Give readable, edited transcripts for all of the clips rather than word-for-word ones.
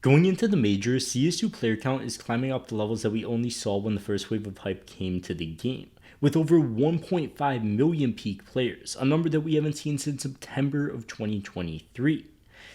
Going into the major, CS2 player count is climbing up to levels that we only saw when the first wave of hype came to the game, with over 1.5 million peak players, a number that we haven't seen since September of 2023.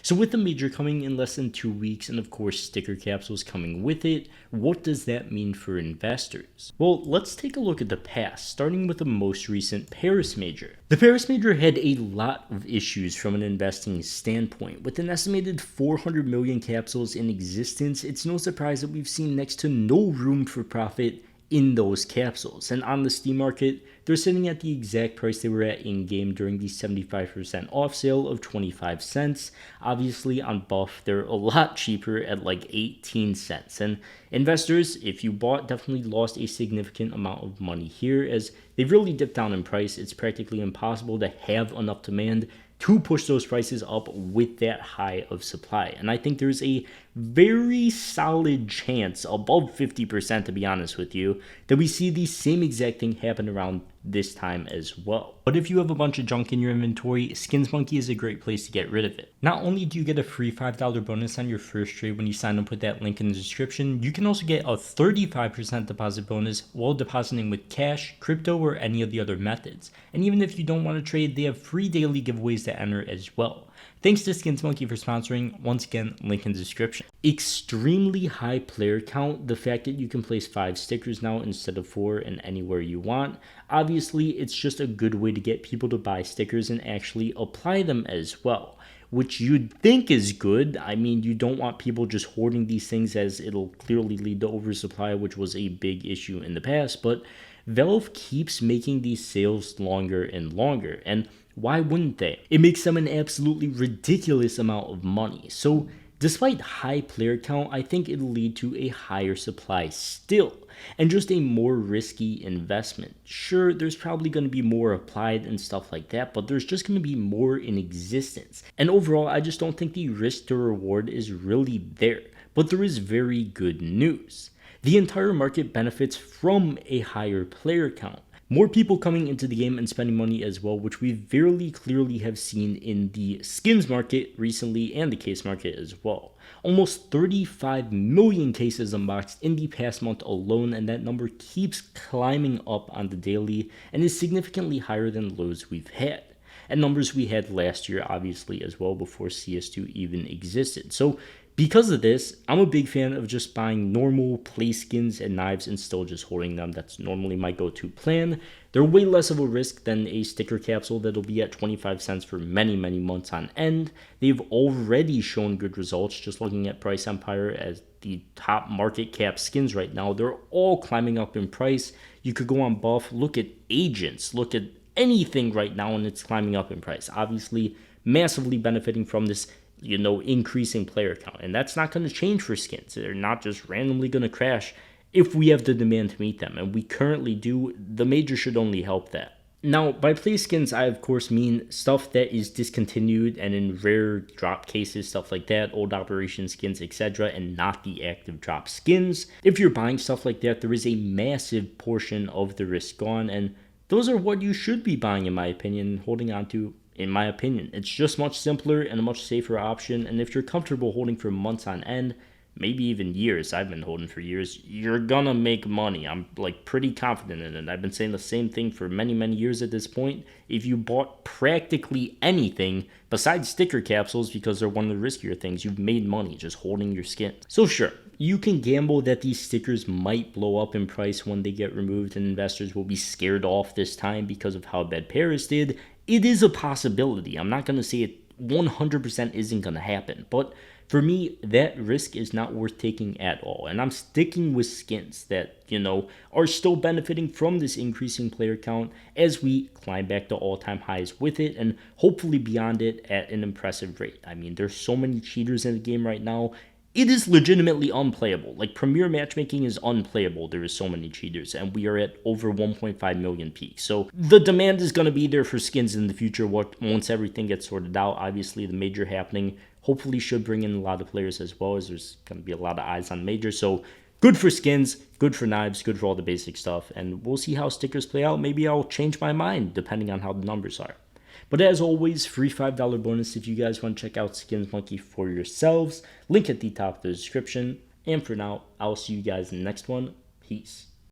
So with the major coming in less than 2 weeks and of course sticker capsules coming with it, what does that mean for investors? Well, let's take a look at the past, starting with the most recent Paris Major. The Paris Major had a lot of issues from an investing standpoint. With an estimated 400 million capsules in existence, it's no surprise that we've seen next to no room for profit in those capsules. And on the Steam market, they're sitting at the exact price they were at in-game during the 75% off sale of 25 cents. Obviously on Buff, they're a lot cheaper at like 18 cents. And investors, if you bought, definitely lost a significant amount of money here as they've really dipped down in price. It's practically impossible to have enough demand to push those prices up with that high of supply. And I think there's a very solid chance, above 50% to be honest with you, that we see the same exact thing happen around this time as well. But if you have a bunch of junk in your inventory, Skins Monkey is a great place to get rid of it. Not only do you get a free $5 bonus on your first trade when you sign up with that link in the description, you can also get a 35% deposit bonus while depositing with cash, crypto, or any of the other methods. And even if you don't want to trade, they have free daily giveaways to enter as well. Thanks to Skins Monkey for sponsoring. Once again, link in the description. Extremely high player count. The fact that you can place 5 stickers now instead of 4 and anywhere you want. Obviously, it's just a good way to get people to buy stickers and actually apply them as well, which you'd think is good. I mean, you don't want people just hoarding these things as it'll clearly lead to oversupply, which was a big issue in the past, but Valve keeps making these sales longer and longer, and why wouldn't they? It makes them an absolutely ridiculous amount of money. So despite high player count, I think it'll lead to a higher supply still, and just a more risky investment. Sure, there's probably going to be more applied and stuff like that, but there's just going to be more in existence. And overall, I just don't think the risk to reward is really there. But there is very good news. The entire market benefits from a higher player count. More people coming into the game and spending money as well, which we very clearly have seen in the skins market recently and the case market as well. Almost 35 million cases unboxed in the past month alone, and that number keeps climbing up on the daily and is significantly higher than lows we've had. And numbers we had last year, obviously, as well, before CS2 even existed. So because of this, I'm a big fan of just buying normal play skins and knives and still just holding them. That's normally my go-to plan. They're way less of a risk than a sticker capsule that'll be at 25 cents for many months on end. They've already shown good results. Just looking at Price Empire as the top market cap skins right now, they're all climbing up in price. You could go on Buff, look at agents, look at anything right now, and it's climbing up in price. Obviously, massively benefiting from this increasing player count. And that's not going to change for skins. They're not just randomly going to crash if we have the demand to meet them. And we currently do. The major should only help that. Now, by play skins, I of course mean stuff that is discontinued and in rare drop cases, stuff like that, old operation skins, etc., and not the active drop skins. If you're buying stuff like that, there is a massive portion of the risk gone, and those are what you should be buying, in my opinion, holding on to. In my opinion, it's just much simpler and a much safer option. And if you're comfortable holding for months on end, maybe even years, I've been holding for years, you're gonna make money. I'm pretty confident in it. I've been saying the same thing for many years at this point. If you bought practically anything besides sticker capsules, because they're one of the riskier things, you've made money just holding your skin. So sure, you can gamble that these stickers might blow up in price when they get removed and investors will be scared off this time because of how bad Paris did. It is a possibility. I'm not going to say it 100% isn't going to happen, but for me, that risk is not worth taking at all. And I'm sticking with skins that, are still benefiting from this increasing player count as we climb back to all-time highs with it and hopefully beyond it at an impressive rate. I mean, there's so many cheaters in the game right now. It is legitimately unplayable. Premier matchmaking is unplayable. There is so many cheaters, and we are at over 1.5 million peaks. So the demand is going to be there for skins in the future once everything gets sorted out. Obviously, the major happening hopefully should bring in a lot of players as well, as there's going to be a lot of eyes on major. So good for skins, good for knives, good for all the basic stuff, and we'll see how stickers play out. Maybe I'll change my mind depending on how the numbers are. But as always, free $5 bonus if you guys want to check out Skins Monkey for yourselves. Link at the top of the description. And for now, I'll see you guys in the next one. Peace.